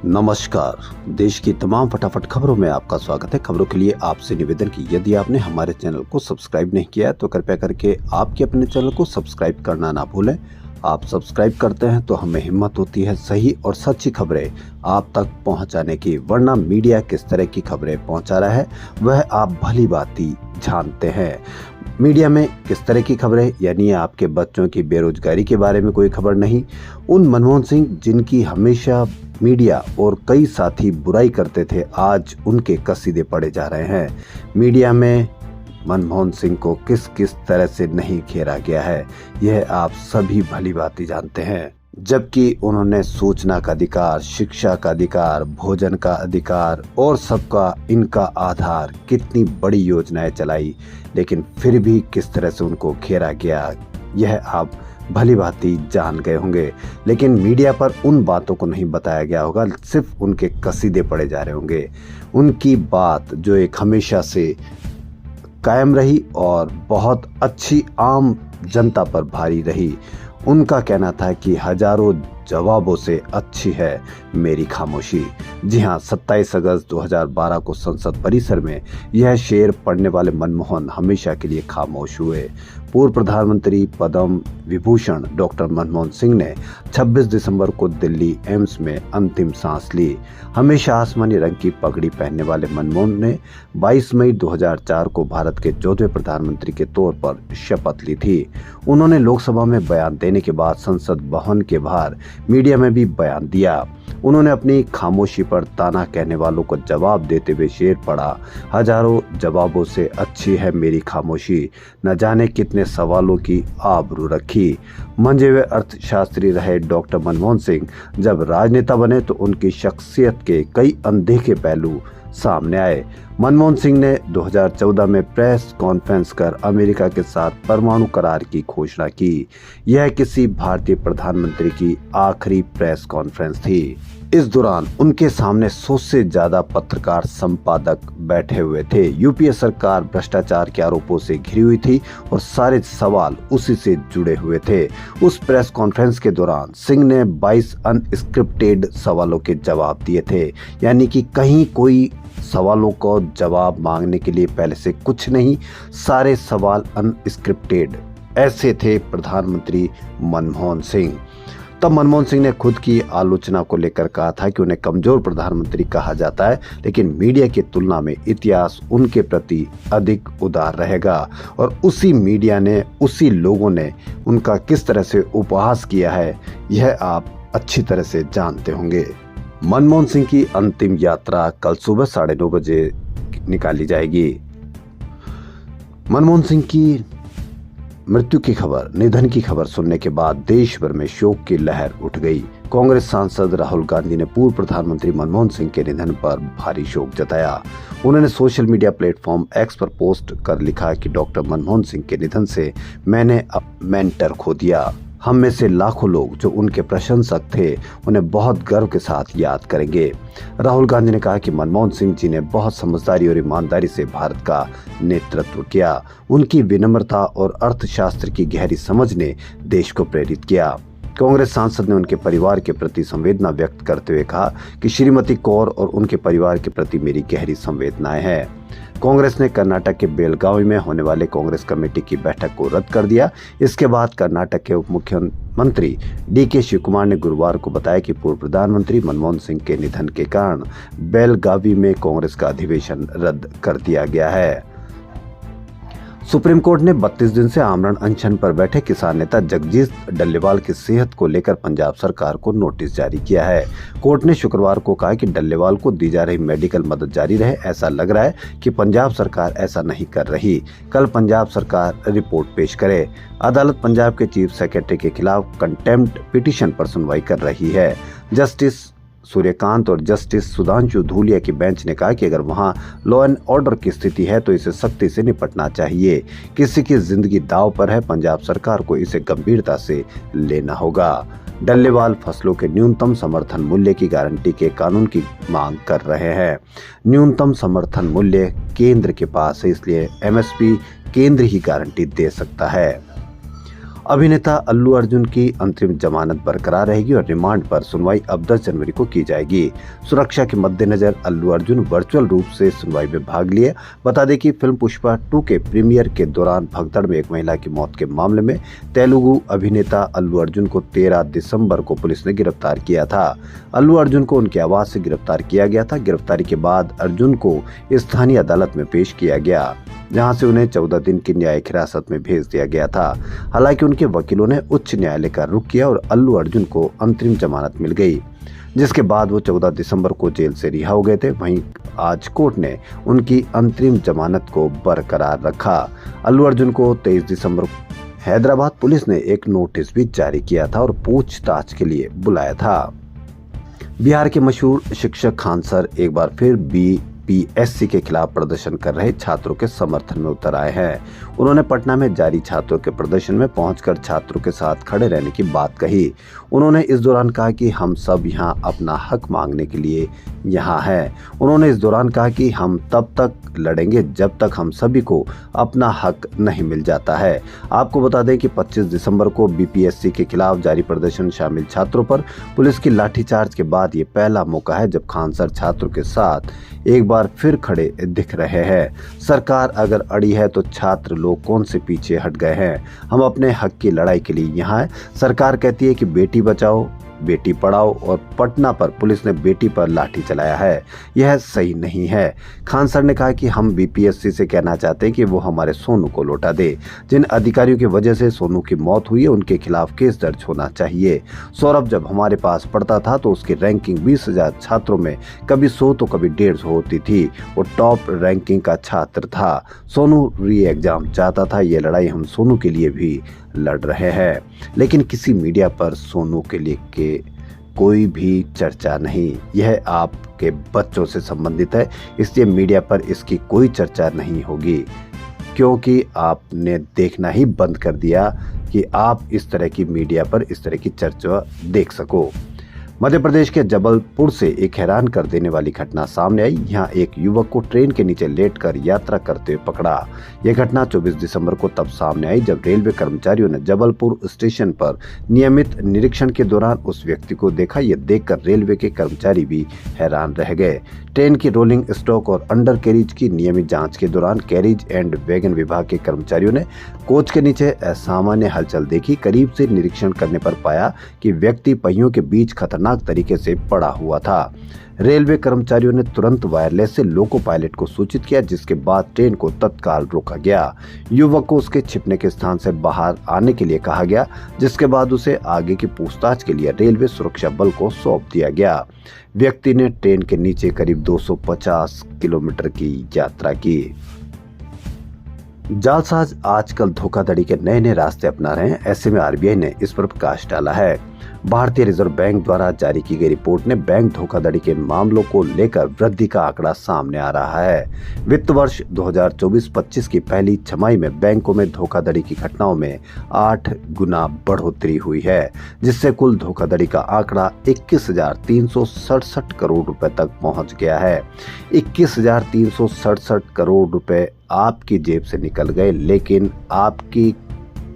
नमस्कार। देश की तमाम फटाफट खबरों में आपका स्वागत है। खबरों के लिए आपसे निवेदन कि यदि आपने हमारे चैनल को सब्सक्राइब नहीं किया है तो कृपया करके आपके अपने चैनल को सब्सक्राइब करना ना भूलें। आप सब्सक्राइब करते हैं तो हमें हिम्मत होती है सही और सच्ची खबरें आप तक पहुंचाने की, वरना मीडिया किस तरह की खबरें पहुंचा रहा है वह आप भली भांति जानते हैं। मीडिया में किस तरह की खबरें, यानी आपके बच्चों की बेरोजगारी के बारे में कोई खबर नहीं। उन मनमोहन सिंह जिनकी हमेशा मीडिया और कई साथी बुराई करते थे, आज उनके कसीदे पड़े जा रहे हैं। मीडिया में मनमोहन सिंह को किस किस तरह से नहीं घेरा गया है यह आप सभी भली भांति जानते हैं। जबकि उन्होंने सूचना का अधिकार, शिक्षा का अधिकार, भोजन का अधिकार और सबका इनका आधार, कितनी बड़ी योजनाएं चलाई, लेकिन फिर भी किस तरह से उनको घेरा गया यह आप भली भांति जान गए होंगे। लेकिन मीडिया पर उन बातों को नहीं बताया गया होगा, सिर्फ उनके कसीदे पड़े जा रहे होंगे। उनकी बात जो एक हमेशा से कायम रही और बहुत अच्छी आम जनता पर भारी रही। उनका कहना था कि हजारों जवाबों से अच्छी है मेरी खामोशी। जी हां, 27 अगस्त 2012 को संसद परिसर में यह शेर पढ़ने वाले मनमोहन हमेशा के लिए खामोश हुए। पूर्व प्रधानमंत्री पद्म विभूषण डॉक्टर मनमोहन सिंह ने 26 दिसंबर को दिल्ली एम्स में अंतिम सांस ली। हमेशा आसमानी रंग की पगड़ी पहनने वाले मनमोहन ने 22 मई 2004 को भारत के 14वें प्रधानमंत्री के तौर पर शपथ ली थी। उन्होंने लोकसभा में बयान देने के बाद संसद भवन के बाहर मीडिया में भी बयान दिया। उन्होंने अपनी खामोशी पर ताना कहने वालों को जवाब देते हुए शेर पढ़ा, हजारों जवाबों से अच्छी है मेरी खामोशी। न जाने कितने सवालों की आबरू रखी। मंझे हुए अर्थशास्त्री रहे डॉक्टर मनमोहन सिंह जब राजनेता बने तो उनकी शख्सियत के कई अनदेखे पहलू सामने आए। मनमोहन सिंह ने 2014 में प्रेस कॉन्फ्रेंस कर अमेरिका के साथ परमाणु करार की घोषणा की। यह किसी भारतीय प्रधानमंत्री की आखिरी प्रेस कॉन्फ्रेंस थी। इस दौरान उनके सामने 100 से ज्यादा पत्रकार संपादक बैठे हुए थे। यूपीए सरकार भ्रष्टाचार के आरोपों से घिरी हुई थी और सारे सवाल उसी से जुड़े हुए थे। उस प्रेस कॉन्फ्रेंस के दौरान सिंह ने 22 अनस्क्रिप्टेड सवालों के जवाब दिए थे, यानी कि कहीं कोई सवालों को जवाब मांगने के लिए पहले से कुछ नहीं, सारे सवाल अनस्क्रिप्टेड। ऐसे थे प्रधानमंत्री मनमोहन सिंह। तब मनमोहन सिंह ने खुद की आलोचना को लेकर कहा था कि उन्हें कमजोर प्रधानमंत्री कहा जाता है, लेकिन मीडिया की तुलना में इतिहास उनके प्रति अधिक उदार रहेगा। और उसी मीडिया ने, उसी लोगों ने उनका किस तरह से उपहास किया है यह आप अच्छी तरह से जानते होंगे। मनमोहन सिंह की अंतिम यात्रा कल सुबह 9:30 बजे निकाली जाएगी। मनमोहन सिंह की मृत्यु की खबर, निधन की खबर सुनने के बाद देश भर में शोक की लहर उठ गई। कांग्रेस सांसद राहुल गांधी ने पूर्व प्रधानमंत्री मनमोहन सिंह के निधन पर भारी शोक जताया। उन्होंने सोशल मीडिया प्लेटफॉर्म एक्स पर पोस्ट कर लिखा कि डॉक्टर मनमोहन सिंह के निधन से मैंने अब मेंटर खो दिया। हम में से लाखों लोग जो उनके प्रशंसक थे उन्हें बहुत गर्व के साथ याद करेंगे। राहुल गांधी ने कहा कि मनमोहन सिंह जी ने बहुत समझदारी और ईमानदारी से भारत का नेतृत्व किया। उनकी विनम्रता और अर्थशास्त्र की गहरी समझ ने देश को प्रेरित किया। कांग्रेस सांसद ने उनके परिवार के प्रति संवेदना व्यक्त करते हुए कहा कि श्रीमती कौर और उनके परिवार के प्रति मेरी गहरी संवेदनाएं हैं। कांग्रेस ने कर्नाटक के बेलगावी में होने वाले कांग्रेस कमेटी की बैठक को रद्द कर दिया। इसके बाद कर्नाटक के उप मुख्यमंत्री डीके शिवकुमार ने गुरुवार को बताया कि पूर्व प्रधानमंत्री मनमोहन सिंह के निधन के कारण बेलगावी में कांग्रेस का अधिवेशन रद्द कर दिया गया है। सुप्रीम कोर्ट ने 32 दिन से आमरण अनशन पर बैठे किसान नेता जगजीत डल्लेवाल की सेहत को लेकर पंजाब सरकार को नोटिस जारी किया है। कोर्ट ने शुक्रवार को कहा कि डल्लेवाल को दी जा रही मेडिकल मदद जारी रहे। ऐसा लग रहा है कि पंजाब सरकार ऐसा नहीं कर रही। कल पंजाब सरकार रिपोर्ट पेश करे। अदालत पंजाब के चीफ सेक्रेटरी के खिलाफ कंटेम्प्ट पिटीशन पर सुनवाई कर रही है। जस्टिस सूर्यकांत और जस्टिस सुधांशु धूलिया की बेंच ने कहा कि अगर वहां लॉ एंड ऑर्डर की स्थिति है तो इसे सख्ती से निपटना चाहिए। किसी की जिंदगी दांव पर है, पंजाब सरकार को इसे गंभीरता से लेना होगा। डल्लेवाल फसलों के न्यूनतम समर्थन मूल्य की गारंटी के कानून की मांग कर रहे हैं। न्यूनतम समर्थन मूल्य केंद्र के पास है, इसलिए एमएसपी केंद्र ही गारंटी दे सकता है। अभिनेता अल्लू अर्जुन की अंतरिम जमानत बरकरार रहेगी और रिमांड पर सुनवाई अब 10 जनवरी को की जाएगी। सुरक्षा के मद्देनजर अल्लू अर्जुन वर्चुअल रूप से सुनवाई में भाग लिए। बता दें कि फिल्म पुष्पा 2 के प्रीमियर के दौरान भगदड़ में एक महिला की मौत के मामले में तेलुगु अभिनेता अल्लू अर्जुन को 13 दिसंबर को पुलिस ने गिरफ्तार किया था। अल्लू अर्जुन को उनके आवास से गिरफ्तार किया गया था। गिरफ्तारी के बाद अर्जुन को स्थानीय अदालत में पेश किया गया, जहां से उन्हें 14 दिन की न्यायिक हिरासत में भेज दिया गया था। हालांकि उनके वकीलों ने उच्च न्यायालय का रुख किया और अल्लू अर्जुन को अंतरिम जमानत मिल गई, जिसके बाद वो 14 दिसंबर को जेल से रिहा हो गए थे। वहीं आज कोर्ट ने उनकी अंतरिम जमानत को बरकरार रखा। अल्लू अर्जुन को 23 दिसंबर हैदराबाद पुलिस ने एक नोटिस भी जारी किया था और पूछताछ के लिए बुलाया था। बिहार के मशहूर शिक्षक खान सर एक बार फिर बीपीएससी के खिलाफ प्रदर्शन कर रहे छात्रों के समर्थन में उतर आए हैं। उन्होंने पटना में जारी छात्रों के प्रदर्शन में पहुंचकर छात्रों के साथ खड़े रहने की बात कही। उन्होंने इस दौरान कहा कि हम सब यहां अपना हक मांगने के लिए यहां हैं। उन्होंने इस दौरान कहा कि हम तब तक लड़ेंगे जब तक हम सभी को अपना हक नहीं मिल जाता है। आपको बता दें कि 25 दिसंबर को बीपीएससी के खिलाफ जारी प्रदर्शन शामिल छात्रों पर पुलिस की लाठीचार्ज के बाद ये पहला मौका है जब खान सर छात्रों के साथ एक बार फिर खड़े दिख रहे हैं। सरकार अगर अड़ी है तो छात्र लोग कौन से पीछे हट गए हैं। हम अपने हक की लड़ाई के लिए यहाँ हैं। सरकार कहती है कि बेटी बचाओ बेटी पढ़ाओ और पटना पर पुलिस ने बेटी पर लाठी चलाया है, यह सही नहीं है। खान सर ने कहा कि हम बीपीएससी से कहना चाहते हैं कि वो हमारे सोनू को लौटा दे। जिन अधिकारियों की वजह से सोनू की मौत हुई है उनके खिलाफ केस दर्ज होना चाहिए। सौरभ जब हमारे पास पढ़ता था तो उसकी रैंकिंग 20,000 छात्रों में कभी 100 तो कभी 150 होती थी। वो टॉप रैंकिंग का छात्र था। सोनू री एग्जाम चाहता था। ये लड़ाई हम सोनू के लिए भी लड़ रहे हैं, लेकिन किसी मीडिया पर सोनू के लिए कोई भी चर्चा नहीं। यह आपके बच्चों से संबंधित है, इसलिए मीडिया पर इसकी कोई चर्चा नहीं होगी, क्योंकि आपने देखना ही बंद कर दिया कि आप इस तरह की मीडिया पर इस तरह की चर्चा देख सको। मध्य प्रदेश के जबलपुर से एक हैरान कर देने वाली घटना सामने आई। यहाँ एक युवक को ट्रेन के नीचे लेटकर यात्रा करते हुए पकड़ा। यह घटना 24 दिसंबर को तब सामने आई जब रेलवे कर्मचारियों ने जबलपुर स्टेशन पर नियमित निरीक्षण के दौरान उस व्यक्ति को देखा। यह देखकर रेलवे के कर्मचारी भी हैरान रह गए। ट्रेन की रोलिंग स्टॉक और अंडर कैरिज की नियमित जांच के दौरान कैरिज एंड वैगन विभाग के कर्मचारियों ने कोच के नीचे असामान्य हलचल देखी। करीब से निरीक्षण करने पर पाया कि व्यक्ति पहियों के बीच खतरनाक तरीके से पड़ा हुआ था। रेलवे कर्मचारियों ने तुरंत वायरलेस से लोको पायलट को सूचित किया, जिसके बाद ट्रेन को तत्काल रोका गया। युवक को उसके छिपने के स्थान से बाहर आने के लिए कहा गया, जिसके बाद उसे आगे की पूछताछ के लिए रेलवे सुरक्षा बल को सौंप दिया गया। व्यक्ति ने ट्रेन के नीचे करीब 250 किलोमीटर की यात्रा की। जालसाज आजकल धोखाधड़ी के नए नए रास्ते अपना रहे हैं। ऐसे में आरबीआई ने इस पर प्रकाश डाला है। भारतीय रिजर्व बैंक द्वारा जारी की गई रिपोर्ट ने बैंक धोखाधड़ी के मामलों को लेकर वृद्धि का आंकड़ा सामने आ रहा है। वित्त वर्ष 2024-25 की पहली छमाही में बैंकों में धोखाधड़ी की घटनाओं में 8 गुना बढ़ोतरी हुई है, जिससे कुल धोखाधड़ी का आंकड़ा 21,367 करोड़ रुपए तक पहुंच गया है। 21,367 करोड़ रुपए आपकी जेब से निकल गए, लेकिन आपकी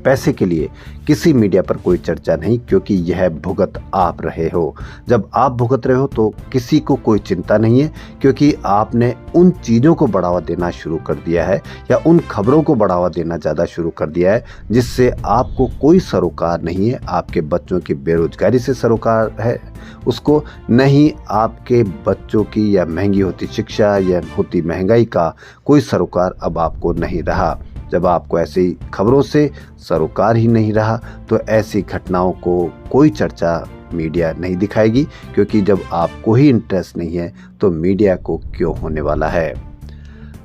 पैसे के लिए किसी मीडिया पर कोई चर्चा नहीं, क्योंकि यह भुगत आप रहे हो। जब आप भुगत रहे हो तो किसी को कोई चिंता नहीं है, क्योंकि आपने उन चीज़ों को बढ़ावा देना शुरू कर दिया है या उन खबरों को बढ़ावा देना ज़्यादा शुरू कर दिया है जिससे आपको कोई सरोकार नहीं है। आपके बच्चों की बेरोजगारी से सरोकार है उसको, नहीं आपके बच्चों की या महंगी होती शिक्षा या होती महंगाई का कोई सरोकार अब आपको नहीं रहा। जब आपको ऐसी खबरों से सरोकार ही नहीं रहा तो ऐसी घटनाओं को कोई चर्चा मीडिया नहीं दिखाएगी, क्योंकि जब आपको ही इंटरेस्ट नहीं है तो मीडिया को क्यों होने वाला है।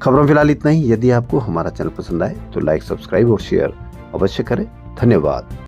खबरों फिलहाल इतना ही। यदि आपको हमारा चैनल पसंद आए तो लाइक, सब्सक्राइब और शेयर अवश्य करें। धन्यवाद।